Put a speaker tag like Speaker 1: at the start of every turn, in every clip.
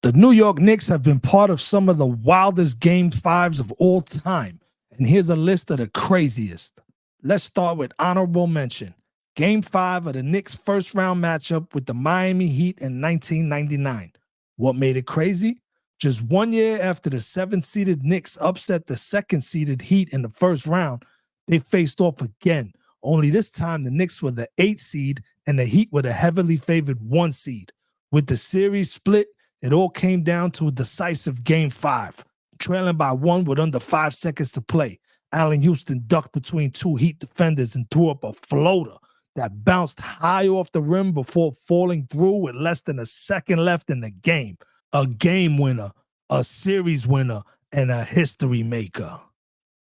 Speaker 1: The New York Knicks have been part of some of the wildest Game 5s of all time, and here's a list of the craziest. Let's start with honorable mention. Game 5 of the Knicks' first-round matchup with the Miami Heat in 1999. What made it crazy? Just 1 year after the 7th-seeded Knicks upset the 2nd-seeded Heat in the first round, they faced off again, only this time the Knicks were the 8th seed and the Heat were the heavily favored 1 seed. With the series split, it all came down to a decisive Game 5. Trailing by 1 with under 5 seconds to play, Allen Houston ducked between 2 Heat defenders and threw up a floater that bounced high off the rim before falling through with less than a second left in the game. A game winner, a series winner, and a history maker.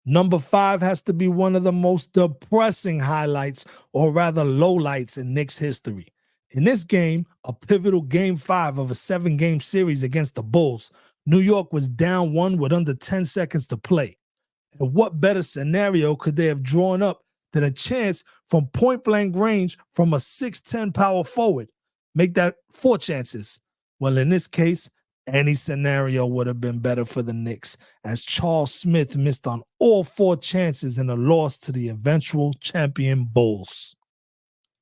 Speaker 1: Number 5 has to be one of the most depressing highlights, or rather lowlights, in Knicks history. In this game, a pivotal Game 5 of a 7-game series against the Bulls, New York was down 1 with under 10 seconds to play. And what better scenario could they have drawn up than a chance from point-blank range from a 6'10 power forward? Make that 4 chances. Well, in this case, any scenario would have been better for the Knicks, as Charles Smith missed on all 4 chances in a loss to the eventual champion Bulls.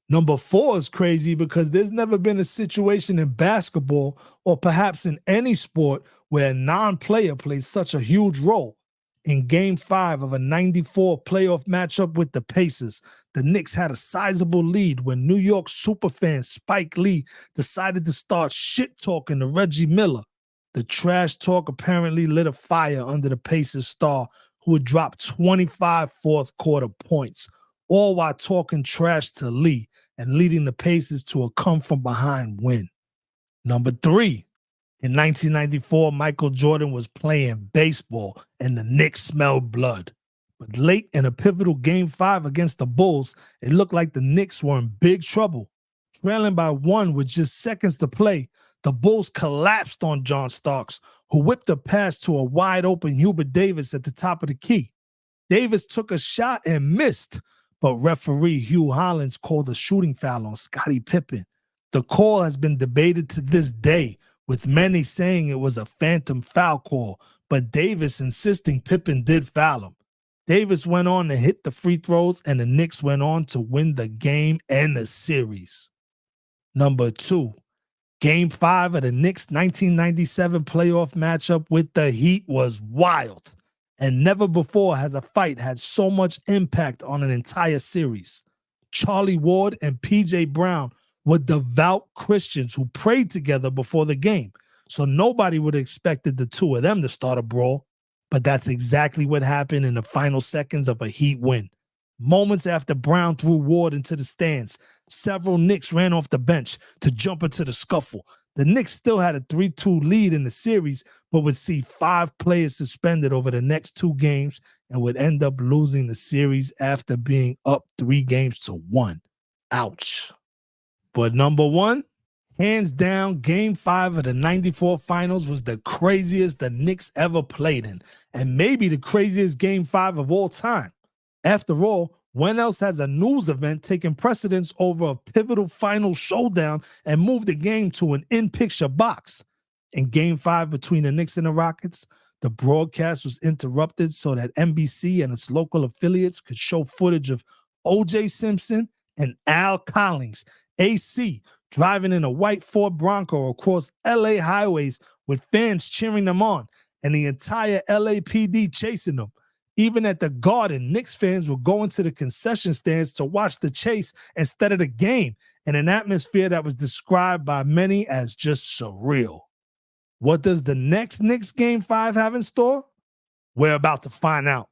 Speaker 1: Number 4 is crazy because there's never been a situation in basketball, or perhaps in any sport, where a non-player plays such a huge role. In Game 5 of a 94 playoff matchup with the Pacers, the Knicks had a sizable lead when New York superfan Spike Lee decided to start shit-talking to Reggie Miller. The trash talk apparently lit a fire under the Pacers star, who had dropped 25 fourth-quarter points, all while talking trash to Lee and leading the Pacers to a come-from-behind win. Number 3. In 1994, Michael Jordan was playing baseball and the Knicks smelled blood. But late in a pivotal Game 5 against the Bulls, it looked like the Knicks were in big trouble. Trailing by 1 with just seconds to play, the Bulls collapsed on John Starks, who whipped a pass to a wide-open Hubert Davis at the top of the key. Davis took a shot and missed, but referee Hugh Hollins called a shooting foul on Scottie Pippen. The call has been debated to this day, with many saying it was a phantom foul call, but Davis insisting Pippen did foul him. Davis went on to hit the free throws, and the Knicks went on to win the game and the series. Number 2. Game 5 of the Knicks' 1997 playoff matchup with the Heat was wild, and never before has a fight had so much impact on an entire series. Charlie Ward and P.J. Brown were devout Christians who prayed together before the game, so nobody would have expected the two of them to start a brawl. But that's exactly what happened in the final seconds of a Heat win. Moments after Brown threw Ward into the stands, several Knicks ran off the bench to jump into the scuffle. The Knicks still had a 3-2 lead in the series, but would see 5 players suspended over the next 2 games and would end up losing the series after being up 3-1. Ouch. But number 1, hands down, Game 5 of the 94 finals was the craziest the Knicks ever played in, and maybe the craziest Game 5 of all time. After all, when else has a news event taken precedence over a pivotal final showdown and moved the game to an in-picture box? In Game 5 between the Knicks and the Rockets, the broadcast was interrupted so that NBC and its local affiliates could show footage of O.J. Simpson and Al Collins, AC, driving in a white Ford Bronco across LA highways with fans cheering them on and the entire LAPD chasing them. Even at the Garden, Knicks fans were going to the concession stands to watch the chase instead of the game, in an atmosphere that was described by many as just surreal. What does the next Knicks Game 5 have in store? We're about to find out.